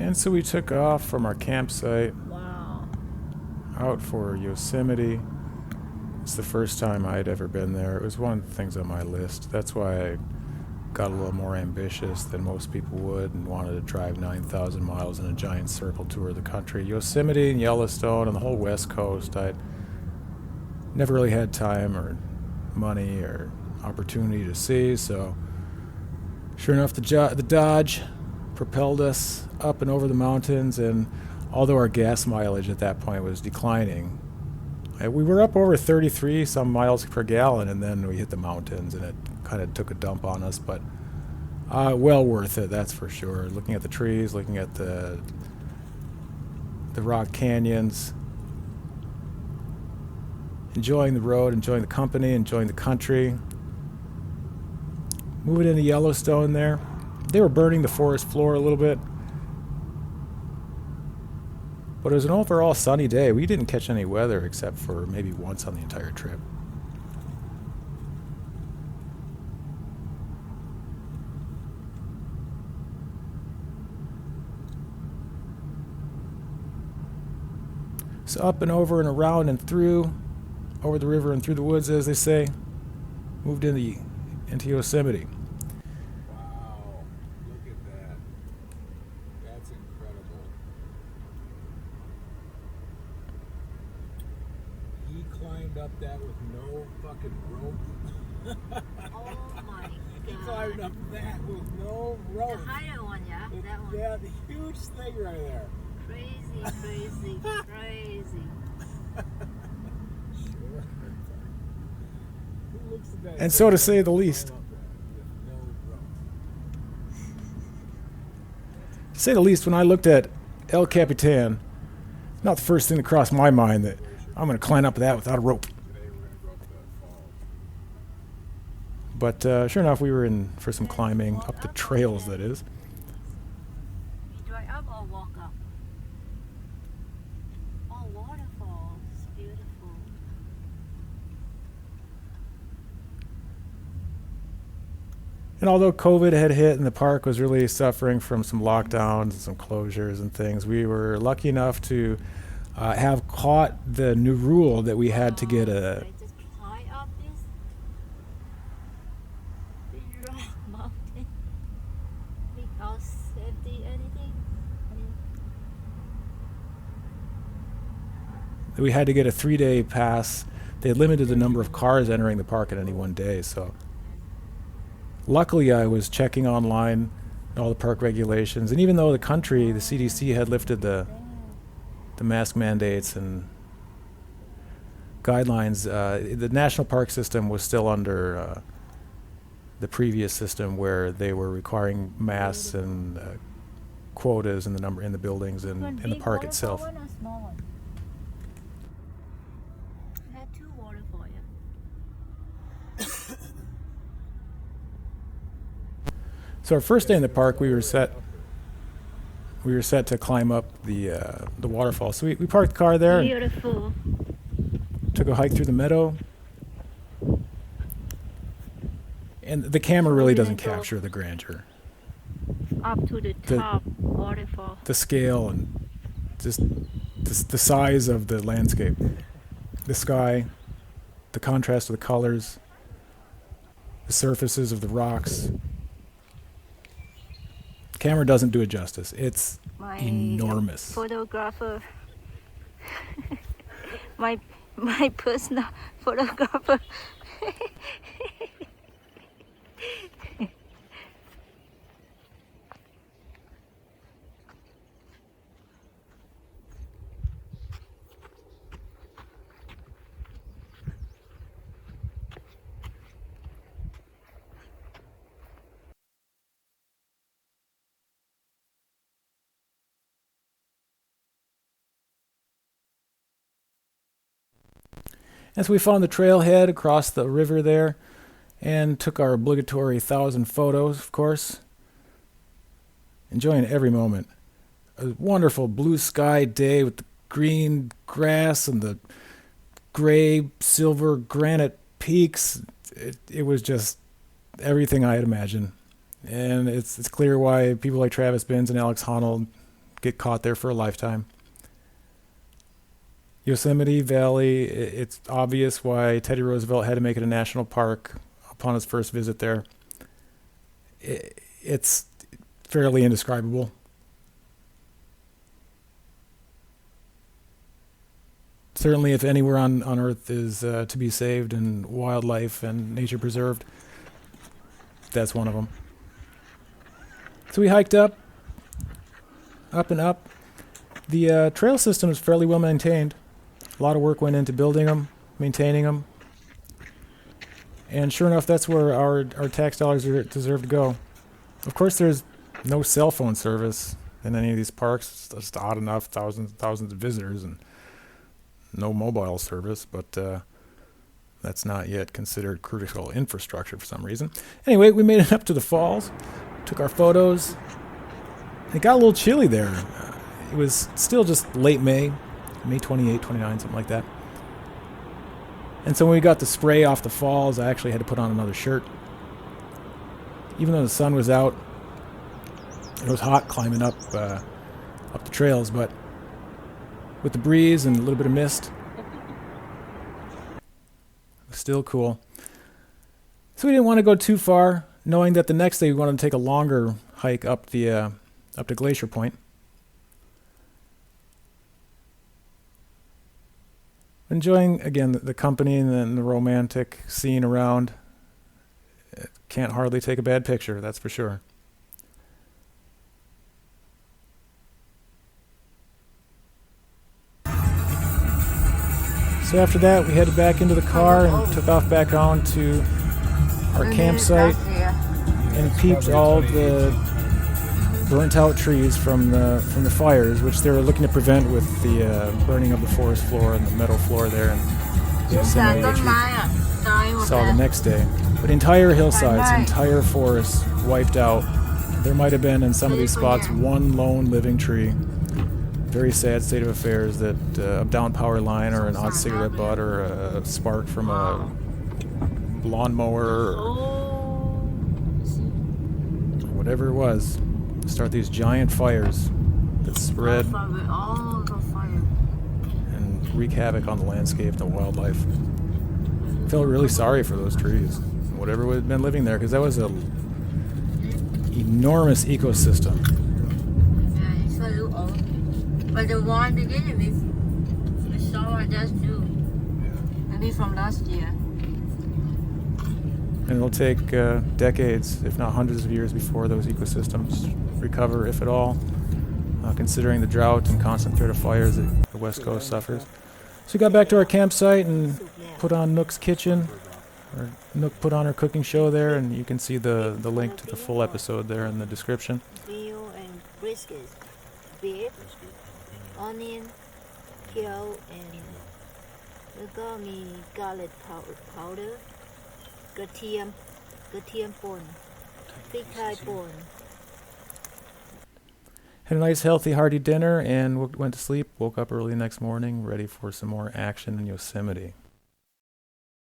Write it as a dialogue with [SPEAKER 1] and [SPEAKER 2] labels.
[SPEAKER 1] And so we took off from our campsite
[SPEAKER 2] Wow.
[SPEAKER 1] out for Yosemite. It's the first time I'd ever been there. It was one of the things on my list. That's why I got a little more ambitious than most people would and wanted to drive 9,000 miles in a giant circle tour of the country. Yosemite and Yellowstone and the whole West Coast, I'd never really had time or money or opportunity to see, so sure enough, the Dodge propelled us up and over the mountains, and although our gas mileage at that point was declining, we were up over 33 some miles per gallon, and then we hit the mountains and it kind of took a dump on us, but well worth it, that's for sure. Looking at the trees, looking at the rock canyons, enjoying the road, enjoying the company, enjoying the country. Moving into Yellowstone there. They were burning the forest floor a little bit, but it was an overall sunny day. We didn't catch any weather except for maybe once on the entire trip. So up and over and around and through, over the river and through the woods, as they say, moved into Yosemite.
[SPEAKER 3] Wow, look at that. That's incredible. He climbed up that with no fucking rope.
[SPEAKER 2] Oh my god.
[SPEAKER 3] He climbed up that with no
[SPEAKER 2] The
[SPEAKER 3] rope.
[SPEAKER 2] higher one, yeah? That one.
[SPEAKER 3] Yeah, the huge thing right there.
[SPEAKER 2] Crazy, crazy, crazy.
[SPEAKER 3] Sure. Who looks at that?
[SPEAKER 1] And so to say the least.
[SPEAKER 3] Climb up that with no rope.
[SPEAKER 1] To say the least, when I looked at El Capitan, not the first thing that crossed my mind that I'm going to climb up that without a rope.
[SPEAKER 3] Today we're gonna go up that falls.
[SPEAKER 1] But sure enough, we were in for some climbing up the trails, that is.
[SPEAKER 2] You drive up or walk up? Oh, waterfalls. Beautiful.
[SPEAKER 1] And although COVID had hit and the park was really suffering from some lockdowns and some closures and things, we were lucky enough to have caught the new rule that we had to get a.
[SPEAKER 2] I just climb up this rock mountain without safety anything.
[SPEAKER 1] We had to get a 3-day pass. They had limited the number of cars entering the park at any one day, so luckily I was checking online all the park regulations, and even though the CDC had lifted the mask mandates and guidelines, the national park system was still under the previous system where they were requiring masks and quotas in the number in the buildings and in the park itself.
[SPEAKER 2] One or small one? I had two waterfalls, yeah.
[SPEAKER 1] So our first day in the park, we were set to climb up the waterfall. So we parked the car there and
[SPEAKER 2] Beautiful.
[SPEAKER 1] took a hike through the meadow. And the camera really doesn't capture the grandeur,
[SPEAKER 2] Up to the top waterfall.
[SPEAKER 1] the scale, and just the size of the landscape, the sky, the contrast of the colors, the surfaces of the rocks. The camera doesn't do it justice. It's
[SPEAKER 2] My
[SPEAKER 1] enormous.
[SPEAKER 2] photographer. my personal photographer.
[SPEAKER 1] And so we found the trailhead across the river there and took our obligatory 1,000 photos, of course. Enjoying every moment. A wonderful blue sky day with the green grass and the gray, silver granite peaks. It was just everything I had imagined. And it's clear why people like Travis Binns and Alex Honnold get caught there for a lifetime. Yosemite Valley, it's obvious why Teddy Roosevelt had to make it a national park upon his first visit there. It's fairly indescribable. Certainly, if anywhere on Earth is to be saved and wildlife and nature preserved, that's one of them. So we hiked up and up. The trail system is fairly well maintained. A lot of work went into building them, maintaining them. And sure enough, that's where our tax dollars deserve to go. Of course, there's no cell phone service in any of these parks. It's just odd enough, thousands of visitors and no mobile service, but that's not yet considered critical infrastructure for some reason. Anyway, we made it up to the falls, took our photos. It got a little chilly there. It was still just late May 28, 29, something like that. And so when we got the spray off the falls, I actually had to put on another shirt. Even though the sun was out, it was hot climbing up the trails, but with the breeze and a little bit of mist, it was still cool. So we didn't want to go too far, knowing that the next day we wanted to take a longer hike up to Glacier Point. Enjoying, again, the company and the romantic scene around. Can't hardly take a bad picture, that's for sure. So after that, we headed back into the car and took off back on to our campsite and peeped all the burnt out trees from the fires, which they were looking to prevent with the burning of the forest floor and the meadow floor there in Yosemite, which we saw the next day. But entire hillsides, entire forests wiped out. There might have been in some of these spots one lone living tree. Very sad state of affairs that a down power line or an odd cigarette butt or a spark from a lawnmower or whatever it was start these giant fires that spread and wreak havoc on the landscape and the wildlife. Felt really sorry for those trees, whatever would have been living there, because that was an enormous ecosystem.
[SPEAKER 2] But the one beginning we saw just new, maybe from last year.
[SPEAKER 1] And it'll take decades, if not hundreds of years, before those ecosystems recover, if at all, considering the drought and constant threat of fires that the West Coast suffers. So we got back to our campsite and put on Nook's kitchen. Or Nook put on her cooking show there, and you can see the link to the full episode there in the description.
[SPEAKER 2] Veal and brisket, beef, onion, kale, and แล้วก็มี garlic powder กระเทียมป่นพริกไทยป่น
[SPEAKER 1] Had a nice, healthy, hearty dinner and went to sleep. Woke up early the next morning, ready for some more action in Yosemite.